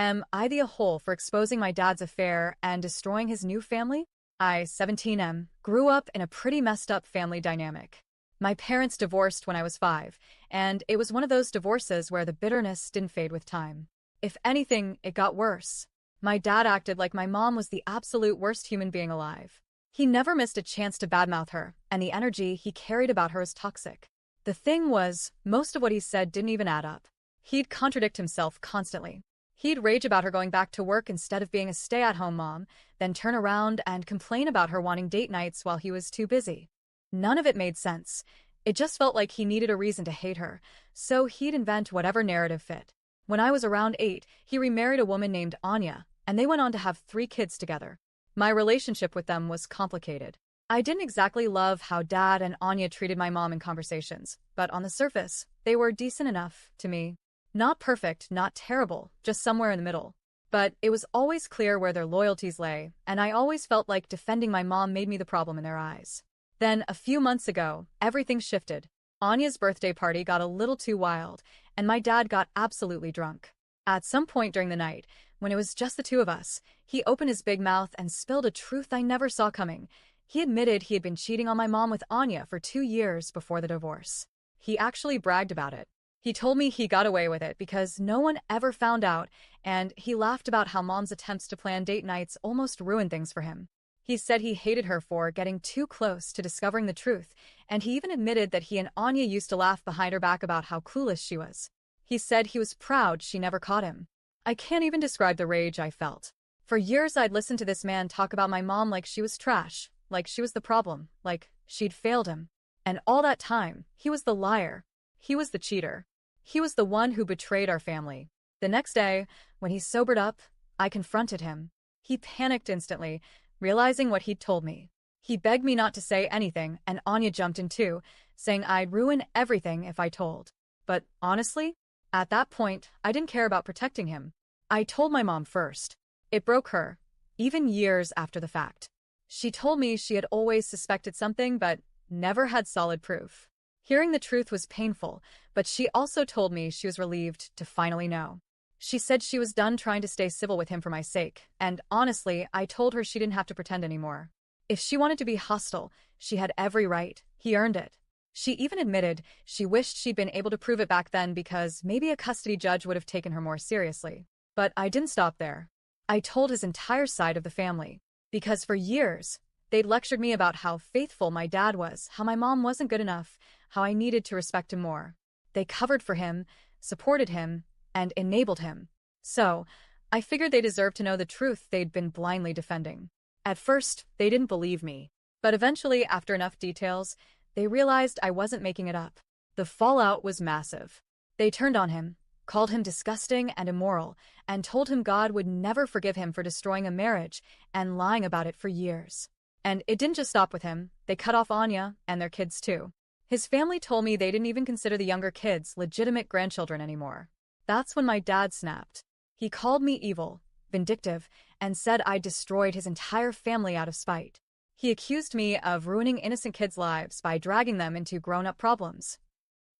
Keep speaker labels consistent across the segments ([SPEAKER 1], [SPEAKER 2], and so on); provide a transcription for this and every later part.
[SPEAKER 1] Am I the a-hole for exposing my dad's affair and destroying his new family? I, 17M, grew up in a pretty messed up family dynamic. My parents divorced when I was 5, and it was one of those divorces where the bitterness didn't fade with time. If anything, it got worse. My dad acted like my mom was the absolute worst human being alive. He never missed a chance to badmouth her, and the energy he carried about her was toxic. The thing was, most of what he said didn't even add up. He'd contradict himself constantly. He'd rage about her going back to work instead of being a stay-at-home mom, then turn around and complain about her wanting date nights while he was too busy. None of it made sense. It just felt like he needed a reason to hate her, so he'd invent whatever narrative fit. When I was around 8, he remarried a woman named Anya, and they went on to have 3 kids together. My relationship with them was complicated. I didn't exactly love how Dad and Anya treated my mom in conversations, but on the surface, they were decent enough to me. Not perfect, not terrible, just somewhere in the middle. But it was always clear where their loyalties lay, and I always felt like defending my mom made me the problem in their eyes. Then, a few months ago, everything shifted. Anya's birthday party got a little too wild, and my dad got absolutely drunk. At some point during the night, when it was just the two of us, he opened his big mouth and spilled a truth I never saw coming. He admitted he had been cheating on my mom with Anya for 2 years before the divorce. He actually bragged about it. He told me he got away with it because no one ever found out, and he laughed about how mom's attempts to plan date nights almost ruined things for him. He said he hated her for getting too close to discovering the truth, and he even admitted that he and Anya used to laugh behind her back about how clueless she was. He said he was proud she never caught him. I can't even describe the rage I felt. For years I'd listened to this man talk about my mom like she was trash, like she was the problem, like she'd failed him. And all that time, he was the liar. He was the cheater. He was the one who betrayed our family. The next day, when he sobered up, I confronted him. He panicked instantly, realizing what he'd told me. He begged me not to say anything, and Anya jumped in too, saying I'd ruin everything if I told. But honestly, at that point, I didn't care about protecting him. I told my mom first. It broke her, even years after the fact. She told me she had always suspected something but never had solid proof. Hearing the truth was painful, but she also told me she was relieved to finally know. She said she was done trying to stay civil with him for my sake, and honestly, I told her she didn't have to pretend anymore. If she wanted to be hostile, she had every right. He earned it. She even admitted she wished she'd been able to prove it back then because maybe a custody judge would have taken her more seriously. But I didn't stop there. I told his entire side of the family. Because for years, they'd lectured me about how faithful my dad was, how my mom wasn't good enough, how I needed to respect him more. They covered for him, supported him, and enabled him. So, I figured they deserved to know the truth they'd been blindly defending. At first, they didn't believe me. But eventually, after enough details, they realized I wasn't making it up. The fallout was massive. They turned on him, called him disgusting and immoral, and told him God would never forgive him for destroying a marriage and lying about it for years. And it didn't just stop with him. They cut off Anya and their kids too. His family told me they didn't even consider the younger kids legitimate grandchildren anymore. That's when my dad snapped. He called me evil, vindictive, and said I destroyed his entire family out of spite. He accused me of ruining innocent kids' lives by dragging them into grown-up problems.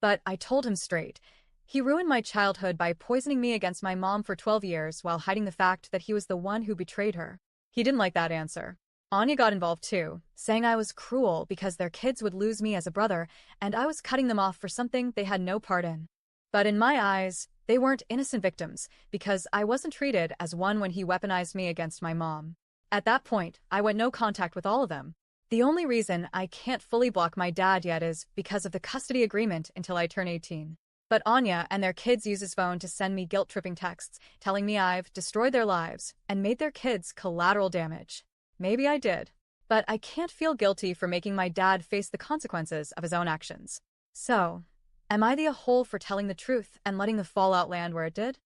[SPEAKER 1] But I told him straight. He ruined my childhood by poisoning me against my mom for 12 years while hiding the fact that he was the one who betrayed her. He didn't like that answer. Anya got involved too, saying I was cruel because their kids would lose me as a brother and I was cutting them off for something they had no part in. But in my eyes, they weren't innocent victims because I wasn't treated as one when he weaponized me against my mom. At that point, I went no contact with all of them. The only reason I can't fully block my dad yet is because of the custody agreement until I turn 18. But Anya and their kids use his phone to send me guilt-tripping texts, telling me I've destroyed their lives and made their kids collateral damage. Maybe I did. But I can't feel guilty for making my dad face the consequences of his own actions. So, am I the a-hole for telling the truth and letting the fallout land where it did?